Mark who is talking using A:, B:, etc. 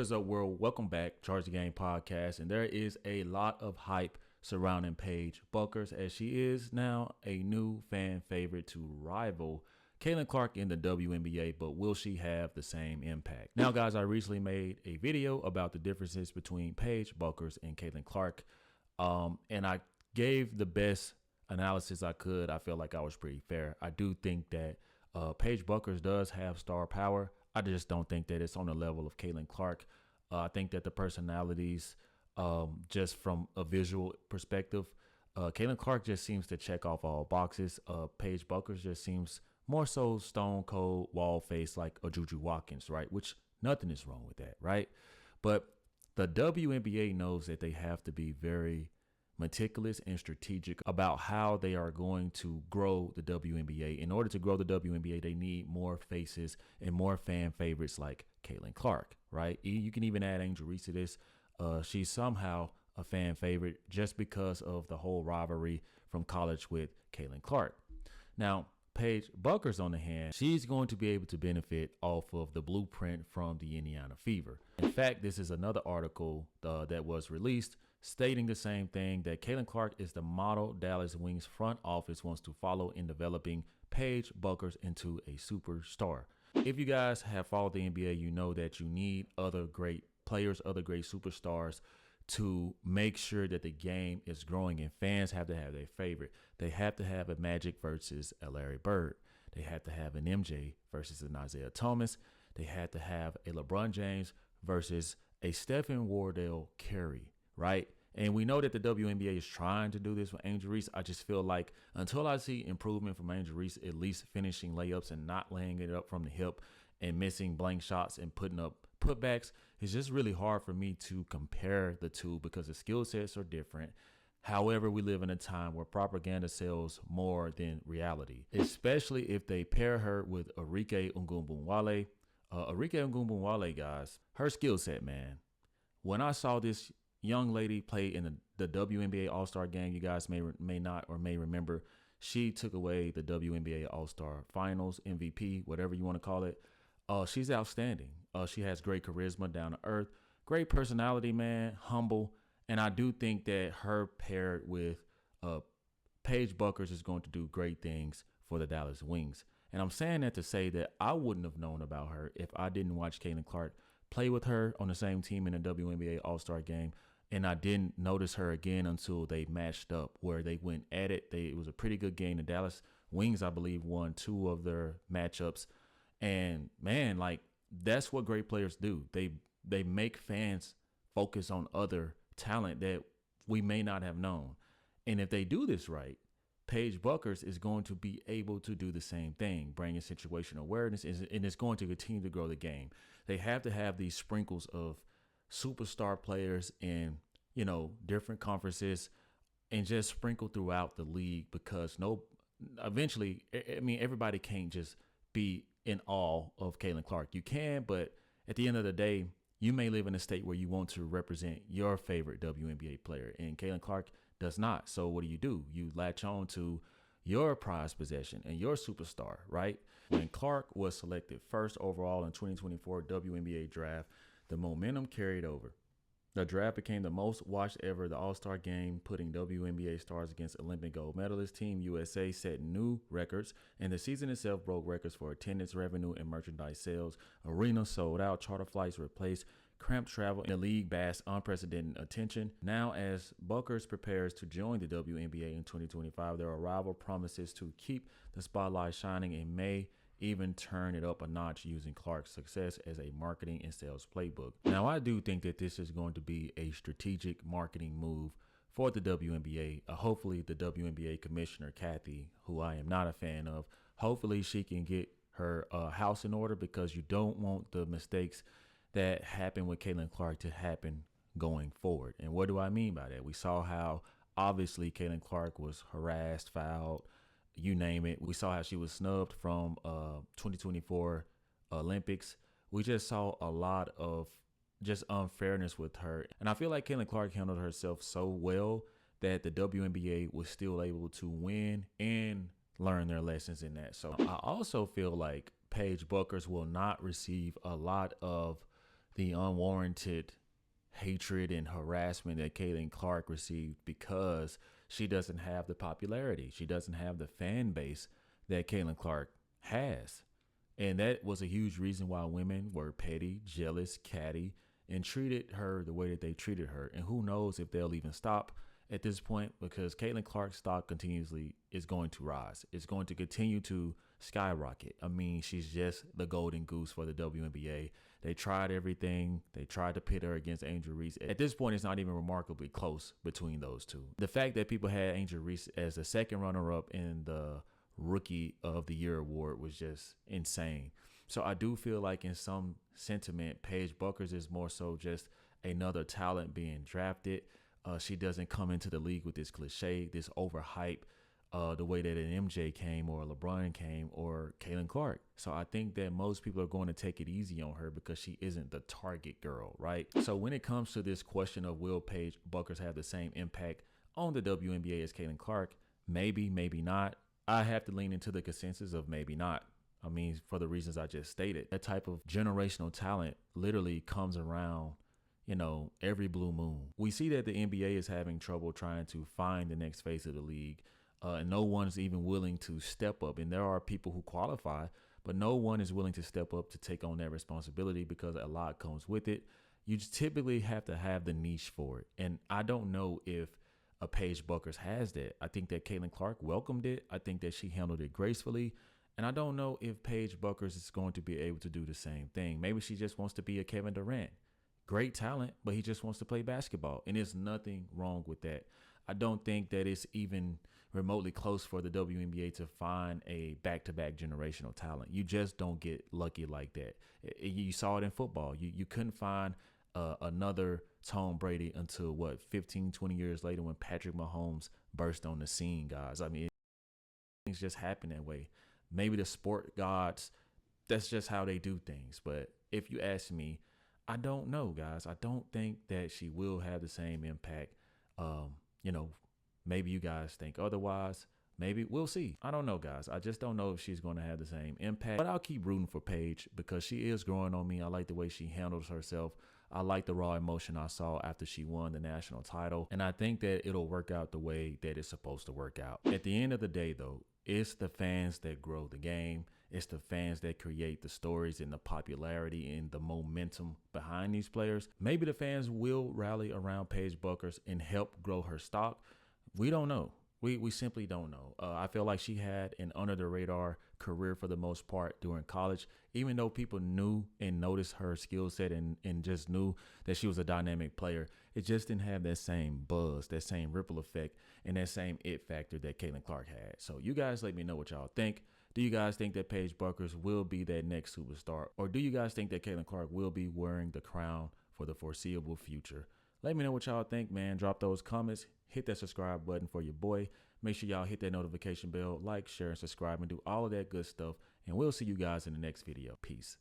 A: What is up, world? Welcome back, Charge the Game podcast. And there is a lot of hype surrounding Paige Buckers, as she is now a new fan favorite to rival Caitlin Clark in the WNBA, but will she have the same impact? Now, guys, I recently made a video about the differences between Paige Buckers and Caitlin Clark, and I gave the best analysis I could. I feel like I was pretty fair. I do think that Paige Buckers does have star power. I just don't think that it's on the level of Caitlin Clark. I think that the personalities, just from a visual perspective, Caitlin Clark just seems to check off all boxes. Paige Buckers just seems more so stone cold wall face like a Juju Watkins, right? Which nothing is wrong with that, right? But the WNBA knows that they have to be very meticulous and strategic about how they are going to grow the WNBA. In order to grow the WNBA, they need more faces and more fan favorites like Caitlin Clark, right? You can even add Angel Reese to this. She's somehow a fan favorite just because of the whole rivalry from college with Caitlin Clark. Now, Paige Buckers, on the hand, she's going to be able to benefit off of the blueprint from the Indiana Fever. In fact, this is another article that was released stating the same thing, that Caitlin Clark is the model Dallas Wings front office wants to follow in developing Paige Buckers into a superstar. If you guys have followed the NBA, you know that you need other great players, other great superstars to make sure that the game is growing, and fans have to have their favorite. They have to have a Magic versus a Larry Bird. They have to have an MJ versus an Isaiah Thomas. They had to have a LeBron James versus a Stephen Wardell Curry, right? And we know that the WNBA is trying to do this with Angel Reese. I just feel like until I see improvement from Angel Reese, at least finishing layups and not laying it up from the hip and missing blank shots and putting up putbacks, it's just really hard for me to compare the two because the skill sets are different. However, we live in a time where propaganda sells more than reality, especially if they pair her with Arike Ogunbowale. Arike Ogunbowale, guys, her skill set, man. When I saw this young lady play in the WNBA All-Star game, you guys may not or may remember, she took away the WNBA All-Star Finals MVP, whatever you want to call it. She's outstanding. She has great charisma, down to earth, great personality, man, humble. And I do think that her paired with Paige Buckers is going to do great things for the Dallas Wings. And I'm saying that to say that I wouldn't have known about her if I didn't watch Caitlin Clark play with her on the same team in the WNBA All-Star game. And I didn't notice her again until they matched up, where they went at it. It was a pretty good game. The Dallas Wings, I believe, won 2 of their matchups. And man, like, that's what great players do. They make fans focus on other talent that we may not have known. And if they do this right, Paige Buckers is going to be able to do the same thing, bringing situational awareness, and it's going to continue to grow the game. They have to have these sprinkles of superstar players in, different conferences, and just sprinkle throughout the league, because eventually, I mean, everybody can't just be in awe of Caitlin Clark. You can, but at the end of the day, you may live in a state where you want to represent your favorite WNBA player, and Caitlin Clark does not. So what do? You latch on to your prized possession and your superstar, right? When Clark was selected first overall in 2024 WNBA draft, the momentum carried over. The draft became the most watched ever. The All-Star game, putting WNBA stars against Olympic gold medalist Team USA, set new records, and the season itself broke records for attendance, revenue, and merchandise sales. Arenas sold out, charter flights replaced cramped travel, and the league basked unprecedented attention. Now, as Buckers prepares to join the WNBA in 2025, their arrival promises to keep the spotlight shining and may even turn it up a notch, using Clark's success as a marketing and sales playbook. Now, I do think that this is going to be a strategic marketing move for the WNBA. Hopefully, the WNBA commissioner, Kathy, who I am not a fan of, hopefully she can get her house in order, because you don't want the mistakes that happened with Caitlin Clark to happen going forward. And what do I mean by that? We saw how obviously Caitlin Clark was harassed, fouled, you name it. We saw how she was snubbed from 2024 Olympics. We just saw a lot of just unfairness with her. And I feel like Caitlin Clark handled herself so well that the WNBA was still able to win and learn their lessons in that. So I also feel like Paige Buckers will not receive a lot of the unwarranted hatred and harassment that Caitlin Clark received because she doesn't have the popularity. She doesn't have the fan base that Caitlin Clark has. And that was a huge reason why women were petty, jealous, catty, and treated her the way that they treated her. And who knows if they'll even stop at this point, because Caitlin Clark's stock continuously is going to rise. It's going to continue to skyrocket. I mean, she's just the golden goose for the WNBA. They tried everything. They tried to pit her against Angel Reese. At this point, it's not even remarkably close between those two. The fact that people had Angel Reese as the second runner-up in the Rookie of the Year award was just insane. So I do feel like in some sentiment, Paige Buckers is more so just another talent being drafted. She doesn't come into the league with this cliche, this overhype, the way that an MJ came or LeBron came or Caitlin Clark. So I think that most people are going to take it easy on her because she isn't the target girl, right? So when it comes to this question of will Paige Buckers have the same impact on the WNBA as Caitlin Clark, maybe, maybe not. I have to lean into the consensus of maybe not. I mean, for the reasons I just stated, that type of generational talent literally comes around, you know, every blue moon. We see that the NBA is having trouble trying to find the next face of the league, and no one's even willing to step up. And there are people who qualify, but no one is willing to step up to take on that responsibility because a lot comes with it. You just typically have to have the niche for it. And I don't know if a Paige Buckers has that. I think that Caitlin Clark welcomed it. I think that she handled it gracefully. And I don't know if Paige Buckers is going to be able to do the same thing. Maybe she just wants to be a Kevin Durant. Great talent, but he just wants to play basketball. And there's nothing wrong with that. I don't think that it's even remotely close for the WNBA to find a back-to-back generational talent. You just don't get lucky like that. You saw it in football. You couldn't find another Tom Brady until, 15, 20 years later when Patrick Mahomes burst on the scene, guys. I mean, things just happen that way. Maybe the sport gods, that's just how they do things. But if you ask me, I don't know, guys. I don't think that she will have the same impact. Maybe you guys think otherwise. Maybe we'll see. I don't know, guys. I just don't know if she's going to have the same impact. But I'll keep rooting for Paige because she is growing on me. I like the way she handles herself. I like the raw emotion I saw after she won the national title. And I think that it'll work out the way that it's supposed to work out. At the end of the day, though, it's the fans that grow the game. It's the fans that create the stories and the popularity and the momentum behind these players. Maybe the fans will rally around Paige Buckers and help grow her stock. We don't know. We simply don't know. I feel like she had an under-the-radar career for the most part during college, even though people knew and noticed her skill set and just knew that she was a dynamic player. It just didn't have that same buzz, that same ripple effect, and that same it factor that Caitlin Clark had. So you guys let me know what y'all think. Do you guys think that Paige Buckers will be that next superstar? Or do you guys think that Caitlin Clark will be wearing the crown for the foreseeable future? Let me know what y'all think, man. Drop those comments. Hit that subscribe button for your boy. Make sure y'all hit that notification bell, like, share, and subscribe, and do all of that good stuff. And we'll see you guys in the next video. Peace.